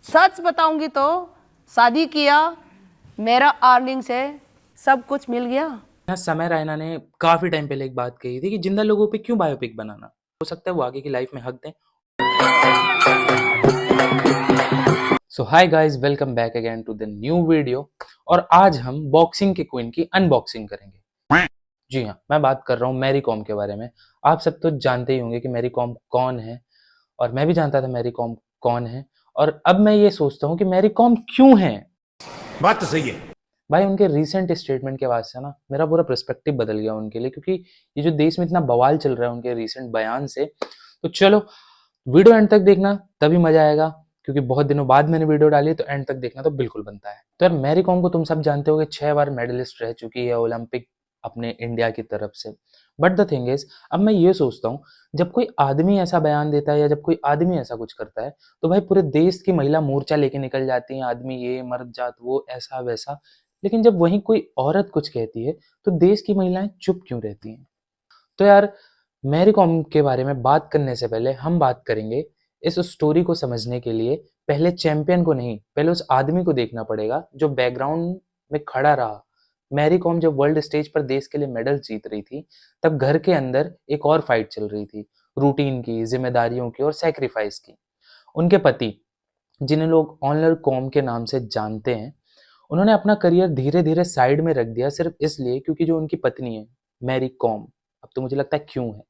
सच बताऊंगी तो शादी किया, मेरा अर्निंग से सब कुछ मिल गया। समय रैना ने काफी टाइम पहले एक बात कही थी कि जिंदा लोगों पे क्यों बायोपिक बनाना। हो सकता है वो आगे की लाइफ में हक दें। So hi guys, welcome back again to the new video. और आज हम बॉक्सिंग के क्वीन की अनबॉक्सिंग करेंगे। जी हाँ, मैं बात कर रहा हूँ मैरी कॉम के बारे में। आप सब तो जानते ही होंगे कि मैरी कॉम कौन है, और मैं भी जानता था मैरी कॉम कौन है। और अब मैं ये सोचता हूँ कि मैरी कॉम क्यों है। बात तो सही है। भाई उनके रीसेंट स्टेटमेंट के बाद से ना मेरा पूरा पर्सपेक्टिव बदल गया उनके लिए, क्योंकि ये जो देश में इतना बवाल चल रहा है उनके रीसेंट बयान से। तो चलो वीडियो एंड तक देखना, तभी मजा आएगा, क्योंकि बहुत दिनों बाद मैंने वीडियो डाली, तो एंड तक देखना तो बिल्कुल बनता है। तो यार मैरी कॉम को तुम सब जानते हो कि 6 बार मेडलिस्ट रह चुकी है ओलंपिक अपने इंडिया की तरफ से। बट द थिंग इज, अब मैं ये सोचता हूँ, जब कोई आदमी ऐसा बयान देता है या जब कोई आदमी ऐसा कुछ करता है, तो भाई पूरे देश की महिला मोर्चा लेके निकल जाती हैं, आदमी ये मर्द जात वो ऐसा वैसा। लेकिन जब वहीं कोई औरत कुछ कहती है, तो देश की महिलाएं चुप क्यों रहती हैं। तो यार मैरी कॉम के बारे में बात करने से पहले हम बात करेंगे, इस स्टोरी को समझने के लिए पहले चैंपियन को नहीं, पहले उस आदमी को देखना पड़ेगा जो बैकग्राउंड में खड़ा रहा। मैरी कॉम जब वर्ल्ड स्टेज पर देश के लिए मेडल जीत रही थी, तब घर के अंदर एक और फाइट चल रही थी, रूटीन की, जिम्मेदारियों की और सेक्रीफाइस की। उनके पति, जिन्हें लोग ऑनर कॉम के नाम से जानते हैं, उन्होंने अपना करियर धीरे धीरे साइड में रख दिया, सिर्फ इसलिए क्योंकि जो उनकी पत्नी है मैरी कॉम, अब तो मुझे लगता है क्यों है,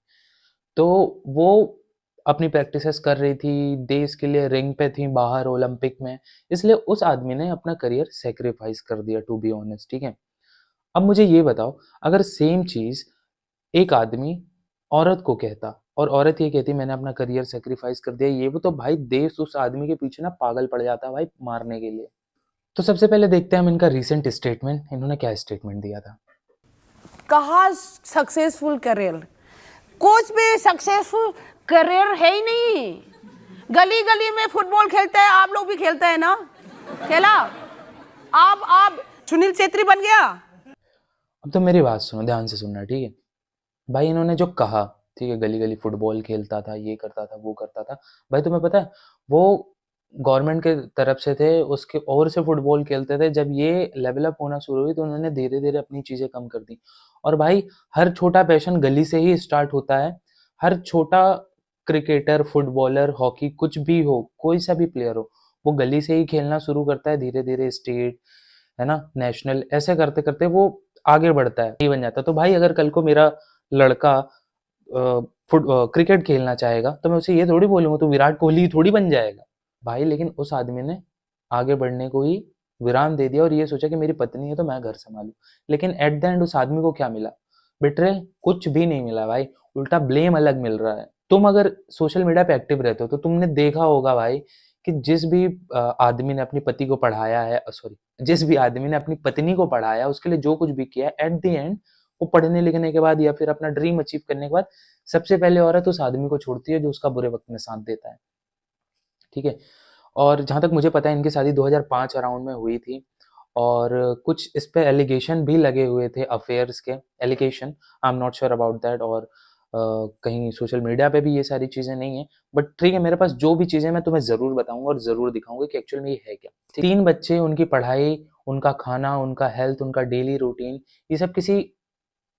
तो वो अपनी प्रैक्टिसेस कर रही थी, देश के लिए रिंग पे थी बाहर ओलंपिक में, इसलिए उस आदमी ने अपना करियर सेक्रीफाइस कर दिया, टू बी ऑनेस्ट। ठीक है, अब मुझे ये बताओ, अगर सेम चीज एक आदमी औरत को कहता और औरत ये कहती मैंने अपना करियर सेक्रीफाइस कर दिया ये वो, तो भाई देश उस आदमी के पीछे ना पागल पड़ जाता भाई मारने के लिए। तो सबसे पहले देखते हैं हम इनका रीसेंट स्टेटमेंट, इन्होंने क्या स्टेटमेंट दिया था। कहा सक्सेसफुल करियर, कुछ भी सक्सेसफुल करियर है ही नहीं। गली गली में फुटबॉल खेलते हैं, आप लोग भी खेलते हैं ना, खेला। आप सुनील छेत्री बन गया। अब तो मेरी बात सुनो, ध्यान से सुनना, ठीक है। भाई इन्होंने जो कहा, ठीक है, गली गली फुटबॉल खेलता था, ये करता था वो करता था, भाई तुम्हें पता है वो गवर्नमेंट के तरफ से थे, उसके और से फुटबॉल खेलते थे। जब ये लेवल अप होना शुरू हुई तो उन्होंने धीरे धीरे अपनी चीजें कम कर दी। और भाई हर छोटा पैशन गली से ही स्टार्ट होता है। हर छोटा क्रिकेटर, फुटबॉलर, हॉकी, कुछ भी हो, कोई सा भी प्लेयर हो, वो गली से ही खेलना शुरू करता है, धीरे धीरे स्टेट, है ना, नेशनल, ऐसे करते करते वो आगे बढ़ता है, नहीं बन जाता। तो भाई अगर कल को मेरा लड़का क्रिकेट खेलना चाहेगा, तो मैं उसे ये थोड़ी बोलूंगा तो विराट कोहली थोड़ी बन जाएगा भाई। लेकिन उस आदमी ने आगे बढ़ने को ही विराम दे दिया और ये सोचा कि मेरी पत्नी है तो मैं घर संभालू। लेकिन एट द एंड उस आदमी को क्या मिला? बिट्रेल, कुछ भी नहीं मिला भाई, उल्टा ब्लेम अलग मिल रहा है। तुम अगर सोशल मीडिया पे एक्टिव रहते हो तो तुमने देखा होगा भाई कि जिस भी आदमी ने अपनी पति को पढ़ाया है, सॉरी, जिस भी आदमी ने अपनी पत्नी को पढ़ाया, उसके लिए जो कुछ भी किया, एट द एंड वो पढ़ने लिखने के बाद या फिर अपना ड्रीम अचीव करने के बाद सबसे पहले औरत उस आदमी को छोड़ती है जो उसका बुरे वक्त में साथ देता है। ठीक है, और जहां तक मुझे पता है इनकी शादी 2005 अराउंड में हुई थी, और कुछ इस पे एलिगेशन भी लगे हुए थे, अफेयर्स के allegation, I am not sure about that. और कहीं सोशल मीडिया पे भी ये सारी चीज़ें नहीं है, बट ठीक है, मेरे पास जो भी चीज़ें मैं तुम्हें ज़रूर बताऊंगा और ज़रूर दिखाऊंगा कि एक्चुअल में ये है क्या। 3 बच्चे, उनकी पढ़ाई, उनका खाना, उनका हेल्थ, उनका डेली रूटीन, ये सब किसी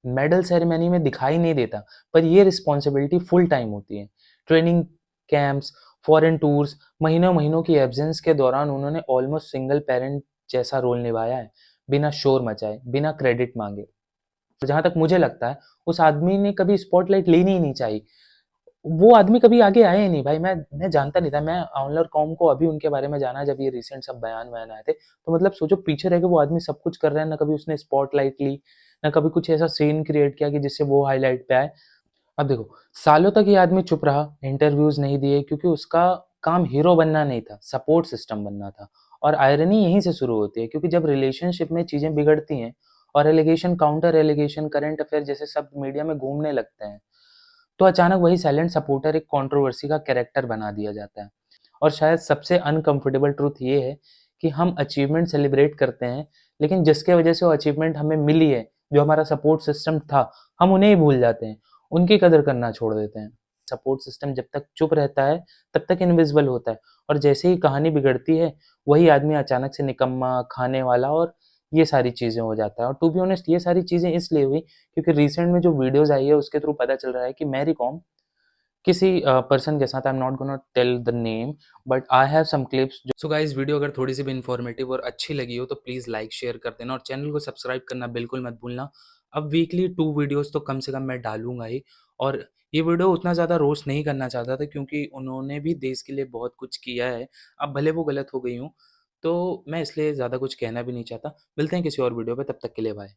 मेडल सेरेमनी में दिखाई नहीं देता, पर ये रिस्पॉन्सिबिलिटी फुल टाइम होती है। ट्रेनिंग कैंप्स, फॉरेन टूर्स, महीनों महीनों की एब्सेंस के दौरान उन्होंने ऑलमोस्ट सिंगल पेरेंट जैसा रोल निभाया है, बिना शोर मचाए, बिना क्रेडिट मांगे। जहां तक मुझे लगता है उस आदमी ने कभी स्पॉटलाइट लेनी ही नहीं चाहिए। वो आदमी कभी आगे आया ही नहीं भाई। मैं जानता नहीं था, मैं ऑनलर कॉम को अभी उनके बारे में जाना जब ये रिसेंट सब बयान वयान आए थे। तो मतलब सोचो, पीछे रह के वो आदमी सब कुछ कर रहा है, ना कभी उसने स्पॉटलाइट ली, ना कभी कुछ ऐसा सीन क्रिएट किया कि जिससे वो हाईलाइट पे आए। अब देखो, सालों तक ये आदमी चुप रहा, इंटरव्यूज नहीं दिए, क्योंकि उसका काम हीरो बनना नहीं था, सपोर्ट सिस्टम बनना था। और आयरनी यहीं से शुरू होती है, क्योंकि जब रिलेशनशिप में चीजें बिगड़ती हैं और allegation, counter allegation, current affair जैसे सब मीडिया में घूमने लगते हैं, तो अचानक वही साइलेंट सपोर्टर एक कंट्रोवर्सी का कैरेक्टर बना दिया जाता है। और शायद सबसे अनकंफर्टेबल ट्रूथ ये है कि हम अचीवमेंट सेलिब्रेट करते हैं, लेकिन जिसके वजह से वो अचीवमेंट हमें मिली है, जो हमारा सपोर्ट सिस्टम था, हम उन्हें ही भूल जाते हैं, उनकी कदर करना छोड़ देते हैं। सपोर्ट सिस्टम जब तक चुप रहता है तब तक इनविजिबल होता है, और जैसे ही कहानी बिगड़ती है वही आदमी अचानक से निकम्मा, खाने वाला और ये सारी चीज़ें हो जाता है। और टू बी ऑनेस्ट ये सारी चीज़ें इसलिए हुई क्योंकि रिसेंट में जो वीडियोज़ आई है उसके थ्रू पता चल रहा है कि मैरी कॉम किसी पर्सन के साथ, I am not gonna tell the name, but I have some clips. So guys, video अगर थोड़ी सी भी इन्फॉर्मेटिव और अच्छी लगी हो तो प्लीज़ लाइक शेयर कर देना और चैनल को सब्सक्राइब करना बिल्कुल मत भूलना। अब वीकली 2 वीडियोस तो कम से कम मैं डालूंगा ही, और ये वीडियो उतना ज़्यादा रोस्ट नहीं करना चाहता था क्योंकि उन्होंने भी देश के लिए बहुत कुछ किया है। अब भले वो गलत हो गई हूँ तो मैं इसलिए ज़्यादा कुछ कहना भी नहीं चाहता। मिलते हैं किसी और वीडियो पे, तब तक के लिए बाय।